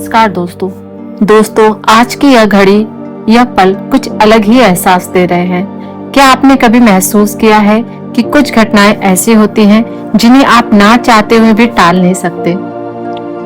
नमस्कार दोस्तों आज की यह घड़ी, यह पल कुछ अलग ही एहसास दे रहे हैं। क्या आपने कभी महसूस किया है कि कुछ घटनाएं ऐसी होती हैं जिन्हें आप ना चाहते हुए भी टाल नहीं सकते।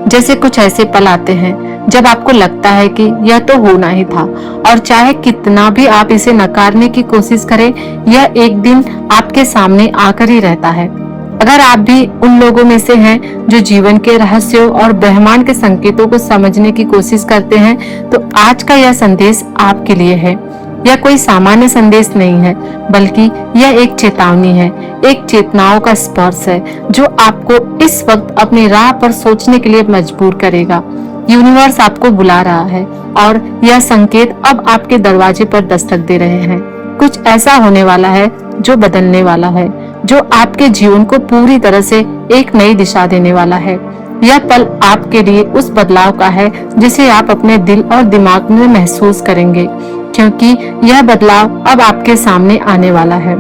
जैसे कुछ ऐसे पल आते हैं जब आपको लगता है कि यह तो होना ही था, और चाहे कितना भी आप इसे नकारने की कोशिश करें, यह एक दिन आपके सामने आकर ही रहता है। अगर आप भी उन लोगों में से हैं जो जीवन के रहस्यों और ब्रह्मांड के संकेतों को समझने की कोशिश करते हैं, तो आज का यह संदेश आपके लिए है। यह कोई सामान्य संदेश नहीं है, बल्कि यह एक चेतावनी है, एक चेतनाओं का स्पर्श है जो आपको इस वक्त अपनी राह पर सोचने के लिए मजबूर करेगा। यूनिवर्स आपको बुला रहा है और यह संकेत अब आपके दरवाजे पर दस्तक दे रहे हैं। कुछ ऐसा होने वाला है जो बदलने वाला है, जो आपके जीवन को पूरी तरह से एक नई दिशा देने वाला है। यह पल आपके लिए उस बदलाव का है जिसे आप अपने दिल और दिमाग में महसूस करेंगे, क्योंकि यह बदलाव अब आपके सामने आने वाला है।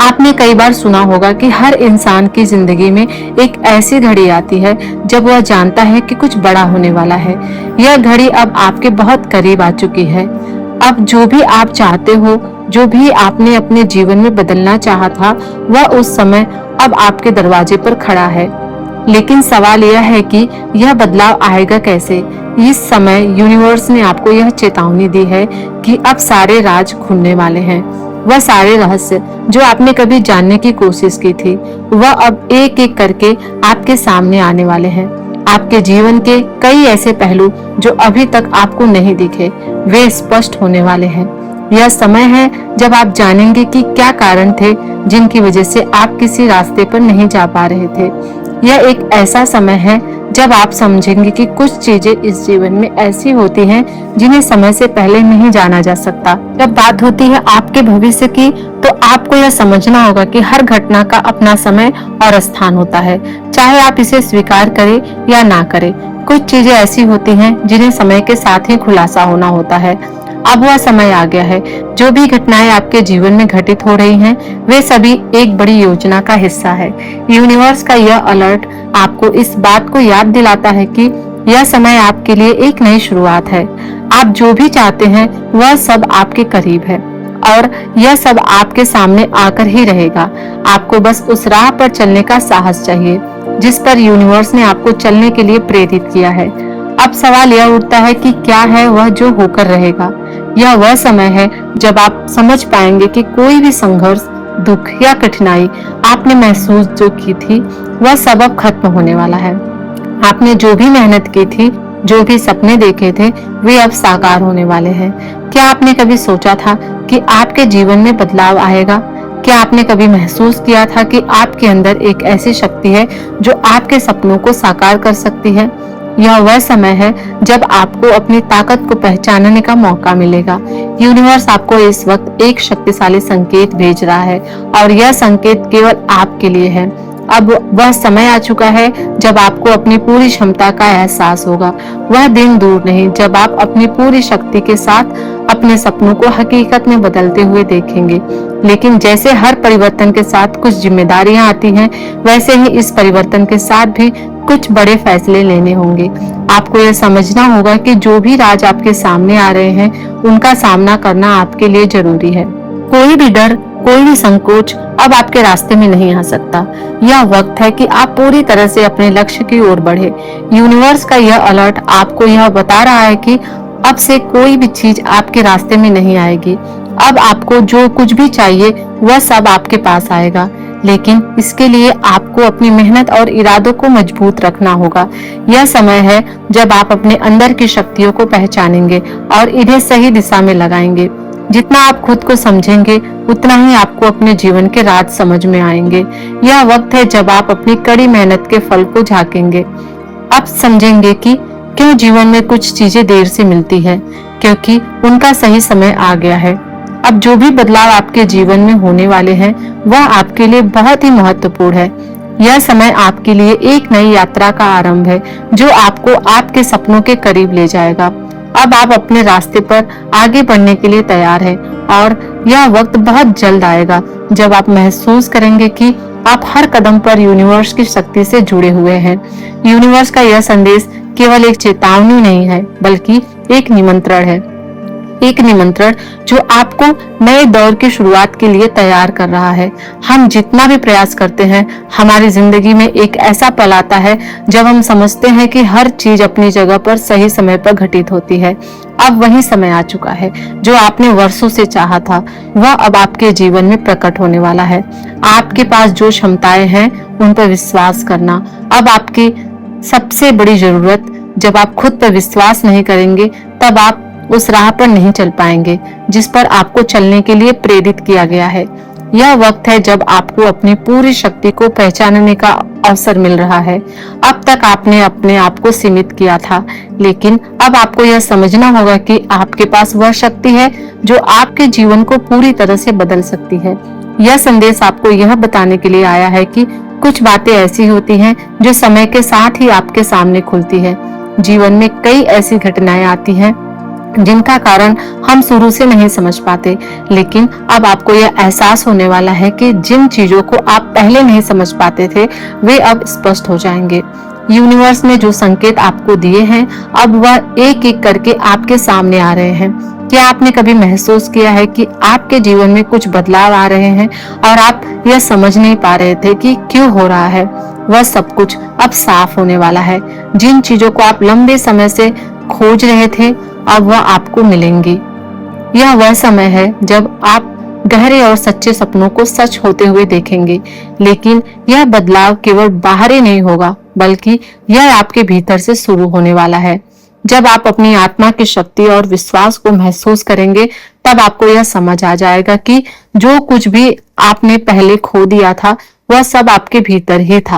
आपने कई बार सुना होगा कि हर इंसान की जिंदगी में एक ऐसी घड़ी आती है जब वह जानता है कि कुछ बड़ा होने वाला है। यह घड़ी अब आपके बहुत करीब आ चुकी है। अब जो भी आप चाहते हो, जो भी आपने अपने जीवन में बदलना चाहा था, वह उस समय अब आपके दरवाजे पर खड़ा है। लेकिन सवाल यह है कि यह बदलाव आएगा कैसे। इस समय यूनिवर्स ने आपको यह चेतावनी दी है कि अब सारे राज खुलने वाले हैं। वह सारे रहस्य जो आपने कभी जानने की कोशिश की थी, वह अब एक एक करके आपके सामने आने वाले हैं। आपके जीवन के कई ऐसे पहलू जो अभी तक आपको नहीं दिखे, वे स्पष्ट होने वाले हैं। यह समय है जब आप जानेंगे कि क्या कारण थे जिनकी वजह से आप किसी रास्ते पर नहीं जा पा रहे थे। यह एक ऐसा समय है जब आप समझेंगे कि कुछ चीजें इस जीवन में ऐसी होती हैं जिन्हें समय से पहले नहीं जाना जा सकता। जब बात होती है आपके भविष्य की, तो आपको यह समझना होगा कि हर घटना का अपना समय और स्थान होता है, चाहे आप इसे स्वीकार करें या ना करें। कुछ चीजें ऐसी होती हैं जिन्हें समय के साथ ही खुलासा होना होता है। अब वह समय आ गया है। जो भी घटनाएं आपके जीवन में घटित हो रही हैं, वे सभी एक बड़ी योजना का हिस्सा है। यूनिवर्स का यह अलर्ट आपको इस बात को याद दिलाता है कि यह समय आपके लिए एक नई शुरुआत है। आप जो भी चाहते हैं वह सब आपके करीब है, और यह सब आपके सामने आकर ही रहेगा। आपको बस उस राह पर चलने का साहस चाहिए जिस पर यूनिवर्स ने आपको चलने के लिए प्रेरित किया है। अब सवाल यह उठता है कि क्या है वह जो होकर रहेगा। यह वह समय है जब आप समझ पाएंगे कि कोई भी संघर्ष, दुख या कठिनाई आपने महसूस जो की थी, वह सब अब खत्म होने वाला है। आपने जो भी मेहनत की थी, जो भी सपने देखे थे, वे अब साकार होने वाले हैं। क्या आपने कभी सोचा था कि आपके जीवन में बदलाव आएगा? क्या आपने कभी महसूस किया था कि आपके अंदर एक ऐसी शक्ति है जो आपके सपनों को साकार कर सकती है? यह वह समय है जब आपको अपनी ताकत को पहचानने का मौका मिलेगा। यूनिवर्स आपको इस वक्त एक शक्तिशाली संकेत भेज रहा है, और यह संकेत केवल आपके लिए है। अब वह समय आ चुका है जब आपको अपनी पूरी क्षमता का एहसास होगा। वह दिन दूर नहीं जब आप अपनी पूरी शक्ति के साथ अपने सपनों को हकीकत में बदलते हुए देखेंगे। लेकिन जैसे हर परिवर्तन के साथ कुछ जिम्मेदारियां आती हैं, वैसे ही इस परिवर्तन के साथ भी कुछ बड़े फैसले लेने होंगे। आपको यह समझना होगा कि जो भी राज आपके सामने आ रहे हैं, उनका सामना करना आपके लिए जरूरी है। कोई भी डर, कोई भी संकोच अब आपके रास्ते में नहीं आ सकता। यह वक्त है कि आप पूरी तरह से अपने लक्ष्य की ओर बढ़े। यूनिवर्स का यह अलर्ट आपको यह बता रहा है कि अब से कोई भी चीज आपके रास्ते में नहीं आएगी। अब आपको जो कुछ भी चाहिए वह सब आपके पास आएगा, लेकिन इसके लिए आपको अपनी मेहनत और इरादों को मजबूत रखना होगा। यह समय है जब आप अपने अंदर की शक्तियों को पहचानेंगे और इन्हें सही दिशा में लगाएंगे। जितना आप खुद को समझेंगे, उतना ही आपको अपने जीवन के राज समझ में आएंगे। यह वक्त है जब आप अपनी कड़ी मेहनत के फल को झांकेंगे। अब समझेंगे कि क्यों जीवन में कुछ चीजें देर से मिलती है, क्योंकि उनका सही समय आ गया है। अब जो भी बदलाव आपके जीवन में होने वाले हैं, वह आपके लिए बहुत ही महत्वपूर्ण है। यह समय आपके लिए एक नई यात्रा का आरंभ है जो आपको आपके सपनों के करीब ले जाएगा। अब आप अपने रास्ते पर आगे बढ़ने के लिए तैयार हैं, और यह वक्त बहुत जल्द आएगा जब आप महसूस करेंगे कि आप हर कदम पर यूनिवर्स की शक्ति से जुड़े हुए हैं। यूनिवर्स का यह संदेश केवल एक चेतावनी नहीं है, बल्कि एक निमंत्रण है। एक निमंत्रण जो आपको नए दौर की शुरुआत के लिए तैयार कर रहा है। हम जितना भी प्रयास करते हैं, हमारी जिंदगी में एक ऐसा पल आता है जब हम समझते हैं कि हर चीज अपनी जगह पर सही समय पर घटित होती है। अब वही समय आ चुका है जो आपने वर्षों से चाहा था, वह अब आपके जीवन में प्रकट होने वाला है। आपके पास जो क्षमताएं हैं, उन पर विश्वास करना अब आपकी सबसे बड़ी जरूरत। जब आप खुद पर विश्वास नहीं करेंगे, तब आप उस राह पर नहीं चल पाएंगे जिस पर आपको चलने के लिए प्रेरित किया गया है। यह वक्त है जब आपको अपनी पूरी शक्ति को पहचानने का अवसर मिल रहा है। अब तक आपने अपने आप को सीमित किया था, लेकिन अब आपको यह समझना होगा कि आपके पास वह शक्ति है जो आपके जीवन को पूरी तरह से बदल सकती है। यह संदेश आपको यह बताने के लिए आया है कि कुछ बातें ऐसी होती हैं जो समय के साथ ही आपके सामने खुलती है। जीवन में कई ऐसी घटनाएं आती हैं जिनका कारण हम शुरू से नहीं समझ पाते, लेकिन अब आपको यह एहसास होने वाला है कि जिन चीजों को आप पहले नहीं समझ पाते थे, वे अब स्पष्ट हो जाएंगे। यूनिवर्स ने जो संकेत आपको दिए हैं, अब वह एक एक करके आपके सामने आ रहे हैं। क्या आपने कभी महसूस किया है कि आपके जीवन में कुछ बदलाव आ रहे हैं और आप यह समझ नहीं पा रहे थे कि क्यों हो रहा है? वह सब कुछ अब साफ होने वाला है। जिन चीजों को आप लंबे समय से खोज रहे थे, अब वह आपको मिलेंगी। यह वह समय है जब आप गहरे और सच्चे सपनों को सच होते हुए देखेंगे। लेकिन यह बदलाव केवल बाहरी नहीं होगा, बल्कि यह आपके भीतर से शुरू होने वाला है। जब आप अपनी आत्मा की शक्ति और विश्वास को महसूस करेंगे, तब आपको यह समझ आ जाएगा कि जो कुछ भी आपने पहले खो दिया था, वह सब आपके भीतर ही था।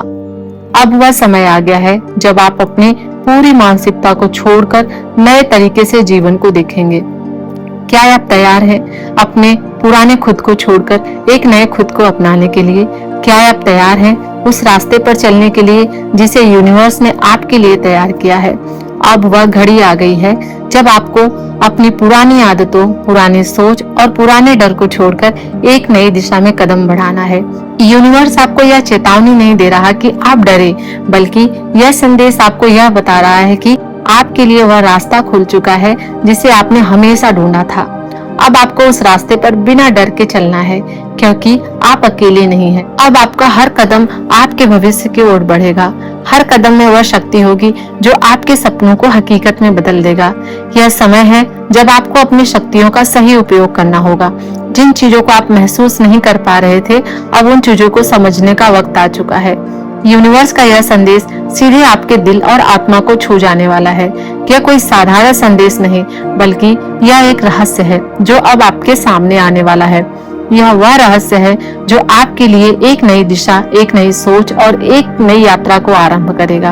अब वह समय आ गया है जब आप अपनी पूरी मानसिकता को छोड़कर नए तरीके से जीवन को देखेंगे। क्या आप तैयार हैं अपने पुराने खुद को छोड़कर एक नए खुद को अपनाने के लिए? क्या आप तैयार हैं उस रास्ते पर चलने के लिए जिसे यूनिवर्स ने आपके लिए तैयार किया है? अब वह घड़ी आ गई है जब आपको अपनी पुरानी आदतों, पुरानी सोच और पुराने डर को छोड़कर एक नई दिशा में कदम बढ़ाना है। यूनिवर्स आपको यह चेतावनी नहीं दे रहा कि आप डरे, बल्कि यह संदेश आपको यह बता रहा है कि आपके लिए वह रास्ता खुल चुका है जिसे आपने हमेशा ढूंढा था। अब आपको उस रास्ते पर बिना डर के चलना है, क्योंकि आप अकेले नहीं हैं। अब आपका हर कदम आपके भविष्य की ओर बढ़ेगा। हर कदम में वह शक्ति होगी जो आपके सपनों को हकीकत में बदल देगा। यह समय है जब आपको अपनी शक्तियों का सही उपयोग करना होगा। जिन चीजों को आप महसूस नहीं कर पा रहे थे, अब उन चीजों को समझने का वक्त आ चुका है। यूनिवर्स का यह संदेश सीधे आपके दिल और आत्मा को छू जाने वाला है। यह कोई साधारण संदेश नहीं, बल्कि यह एक रहस्य है जो अब आपके सामने आने वाला है। यह वह रहस्य है जो आपके लिए एक नई दिशा, एक नई सोच और एक नई यात्रा को आरंभ करेगा।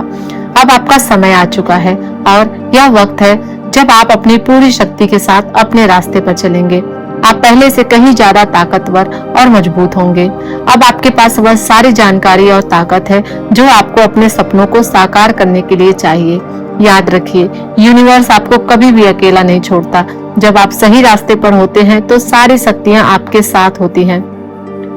अब आपका समय आ चुका है और यह वक्त है जब आप अपनी पूरी शक्ति के साथ अपने रास्ते पर चलेंगे। आप पहले से कहीं ज्यादा ताकतवर और मजबूत होंगे। अब आपके पास वह सारी जानकारी और ताकत है जो आपको अपने सपनों को साकार करने के लिए चाहिए। याद रखिए, यूनिवर्स आपको कभी भी अकेला नहीं छोड़ता। जब आप सही रास्ते पर होते हैं तो सारी शक्तियां आपके साथ होती हैं।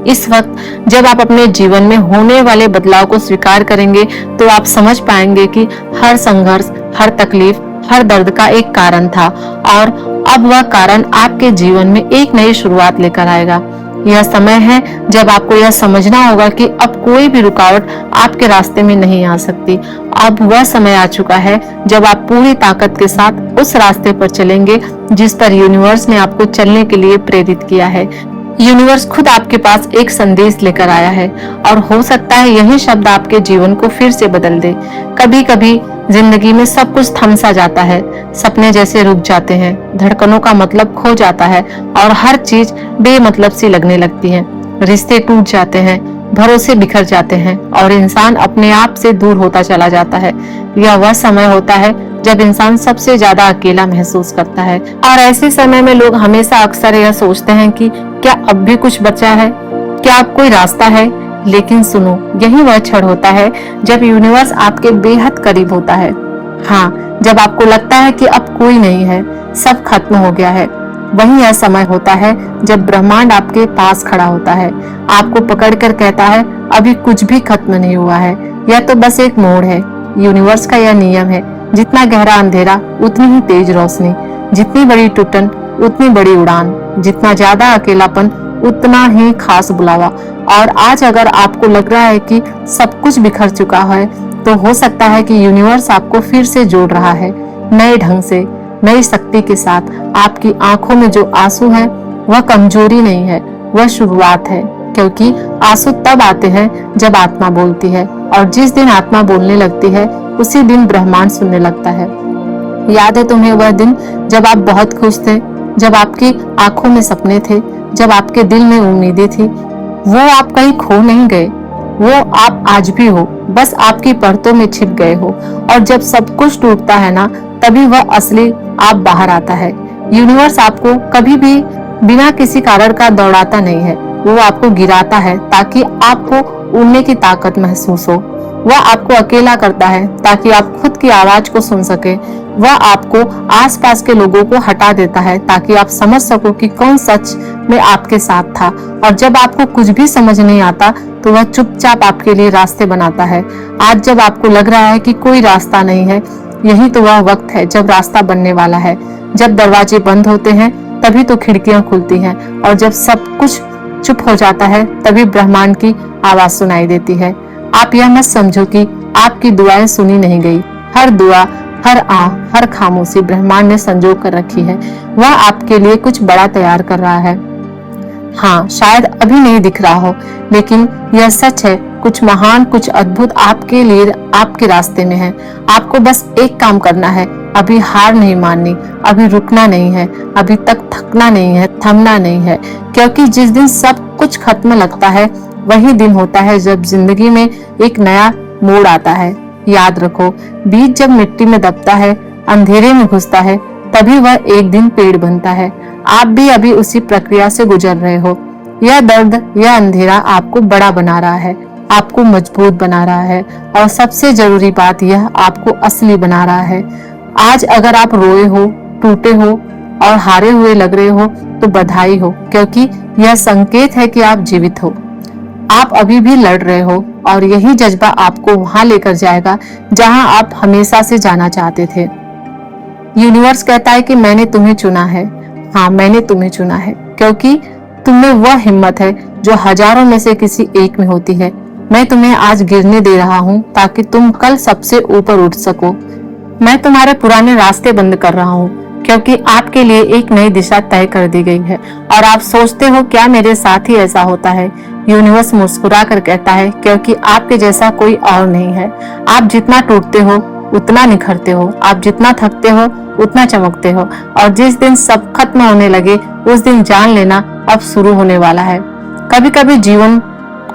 इस वक्त जब आप अपने जीवन में होने वाले बदलाव को स्वीकार करेंगे, तो आप समझ पाएंगे कि हर संघर्ष, हर तकलीफ, हर दर्द का एक कारण था और अब वह कारण आपके जीवन में एक नई शुरुआत लेकर आएगा। यह समय है जब आपको यह समझना होगा कि अब कोई भी रुकावट आपके रास्ते में नहीं आ सकती। अब वह समय आ चुका है जब आप पूरी ताकत के साथ उस रास्ते पर चलेंगे जिस पर यूनिवर्स ने आपको चलने के लिए प्रेरित किया है। यूनिवर्स खुद आपके पास एक संदेश लेकर आया है और हो सकता है यही शब्द आपके जीवन को फिर से बदल दे। कभी कभी जिंदगी में सब कुछ थम सा जाता है, सपने जैसे रुक जाते हैं, धड़कनों का मतलब खो जाता है और हर चीज बेमतलब सी लगने लगती है। रिश्ते टूट जाते हैं, भरोसे बिखर जाते हैं और इंसान अपने आप से दूर होता चला जाता है। यह वह समय होता है जब इंसान सबसे ज्यादा अकेला महसूस करता है और ऐसे समय में लोग हमेशा अक्सर यह सोचते हैं कि क्या अब भी कुछ बचा है, क्या अब कोई रास्ता है। लेकिन सुनो, यही वह क्षण होता है जब यूनिवर्स आपके बेहद करीब होता है। हाँ, जब आपको लगता है कि अब कोई नहीं है, सब खत्म हो गया है, वही यह समय होता है जब ब्रह्मांड आपके पास खड़ा होता है, आपको पकड़कर कहता है अभी कुछ भी खत्म नहीं हुआ है, यह तो बस एक मोड़ है। यूनिवर्स का यह नियम है जितना गहरा अंधेरा उतनी ही तेज रोशनी, जितनी बड़ी टूटन उतनी बड़ी उड़ान, जितना ज्यादा अकेलापन उतना ही खास बुलावा। और आज अगर आपको लग रहा है कि सब कुछ बिखर चुका है, तो हो सकता है कि यूनिवर्स आपको फिर से जोड़ रहा है, नए ढंग से, नई शक्ति के साथ। आपकी आंखों में जो आंसू है वह कमजोरी नहीं है, वह शुरुआत है। क्योंकि आंसू तब आते हैं जब आत्मा बोलती है, और जिस दिन आत्मा बोलने लगती है उसी दिन ब्रह्मांड सुनने लगता है। याद है तुम्हें वह दिन जब आप बहुत खुश थे, जब आपकी आंखों में सपने थे, जब आपके दिल में उम्मीदें थी? वो आप कहीं खो नहीं गए, वो आप आज भी हो, बस आपकी परतों में छिप गए हो। और जब सब कुछ टूटता है ना, तभी वह असली आप बाहर आता है। यूनिवर्स आपको कभी भी बिना किसी कारण का दौड़ाता नहीं है, वो आपको गिराता है ताकि आपको उड़ने की ताकत महसूस हो। वह आपको अकेला करता है ताकि आप खुद की आवाज को सुन सके। वह आपको आसपास के लोगों को हटा देता है ताकि आप समझ सको कि कौन सच में आपके साथ था। और जब आपको कुछ भी समझ नहीं आता, तो वह चुपचाप आपके लिए रास्ते बनाता है। आज जब आपको लग रहा है कि कोई रास्ता नहीं है, यही तो वह वक्त है जब रास्ता बनने वाला है। जब दरवाजे बंद होते हैं तभी तो खिड़कियां खुलती हैं, और जब सब कुछ चुप हो जाता है तभी ब्रह्मांड की आवाज सुनाई देती है। आप यह मत समझो कि आपकी दुआएं सुनी नहीं गई। हर दुआ, हर हर खामोशी ब्रह्मांड ने संजो कर रखी है। वह आपके लिए कुछ बड़ा तैयार कर रहा है। हाँ, शायद अभी नहीं दिख रहा हो, लेकिन यह सच है, कुछ महान, कुछ अद्भुत आपके लिए, आपके रास्ते में है। आपको बस एक काम करना है, अभी हार नहीं माननी, अभी रुकना नहीं है, अभी तक थकना नहीं है, थमना नहीं है। क्योंकि जिस दिन सब कुछ खत्म लगता है, वही दिन होता है जब जिंदगी में एक नया मोड़ आता है। याद रखो, बीज जब मिट्टी में दबता है, अंधेरे में घुसता है, तभी वह एक दिन पेड़ बनता है। आप भी अभी उसी प्रक्रिया से गुजर रहे हो। यह दर्द, यह अंधेरा आपको बड़ा बना रहा है, आपको मजबूत बना रहा है, और सबसे जरूरी बात यह आपको असली बना रहा है। आज अगर आप रोए हो, टूटे हो और हारे हुए लग रहे हो, तो बधाई हो, क्योंकि यह संकेत है कि आप जीवित हो। आप अभी भी लड़ रहे हो, और यही जज्बा आपको वहां लेकर जाएगा जहां आप हमेशा से जाना चाहते थे। यूनिवर्स कहता है कि मैंने तुम्हें चुना है। हाँ, मैंने तुम्हें चुना है, क्योंकि तुम्हें वह हिम्मत है जो हजारों में से किसी एक में होती है। मैं तुम्हें आज गिरने दे रहा हूँ ताकि तुम कल सबसे ऊपर उठ सको। मैं तुम्हारे पुराने रास्ते बंद कर रहा हूँ, क्योंकि आपके लिए एक नई दिशा तय कर दी गई है। और आप सोचते हो क्या मेरे साथ ही ऐसा होता है? यूनिवर्स मुस्कुरा कर कहता है, क्योंकि आपके जैसा कोई और नहीं है। आप जितना टूटते हो उतना निखरते हो, आप जितना थकते हो उतना चमकते हो, और जिस दिन सब खत्म होने लगे उस दिन जान लेना अब शुरू होने वाला है। कभी कभी जीवन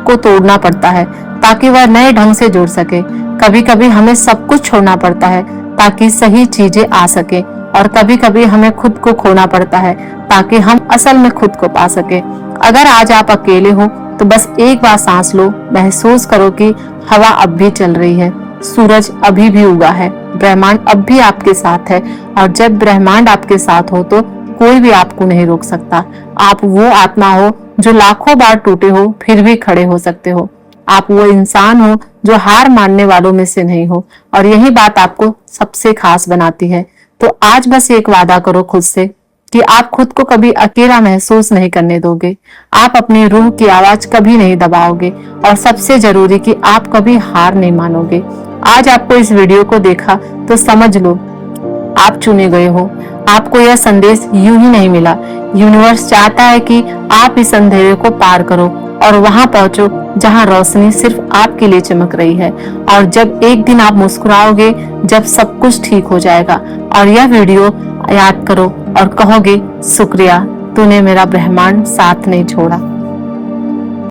को तोड़ना पड़ता है ताकि वह नए ढंग से जुड़ सके। कभी कभी हमें सब कुछ छोड़ना पड़ता है ताकि सही चीजें आ सके, और कभी कभी हमें खुद को खोना पड़ता है ताकि हम असल में खुद को पा सके। अगर आज आप अकेले हो तो बस एक बार सांस लो, महसूस करो कि हवा अब भी चल रही है, सूरज अभी भी उगा है, ब्रह्मांड अब भी आपके साथ है। और जब ब्रह्मांड आपके साथ हो तो कोई भी आपको नहीं रोक सकता। आप वो आत्मा हो जो लाखों बार टूटे हो फिर भी खड़े हो सकते हो। आप वो इंसान हो जो हार मानने वालों में से नहीं हो, और यही बात आपको सबसे खास बनाती है। तो आज बस एक वादा करो खुद से कि आप खुद को कभी अकेला महसूस नहीं करने दोगे। आप अपनी रूह की आवाज कभी नहीं दबाओगे, और सबसे जरूरी कि आप कभी हार नहीं मानोगे। आज आपको इस वीडियो को देखा तो समझ लो आप चुने गए हो। आपको यह संदेश यूं ही नहीं मिला। यूनिवर्स चाहता है कि आप इस अंधेरे को पार करो और वहां पहुंचो जहां रोशनी सिर्फ आपके लिए चमक रही है। और जब एक दिन आप मुस्कुराओगे, जब सब कुछ ठीक हो जाएगा, और यह वीडियो याद करो और कहोगे, शुक्रिया, तूने मेरा ब्रह्मांड साथ नहीं छोड़ा।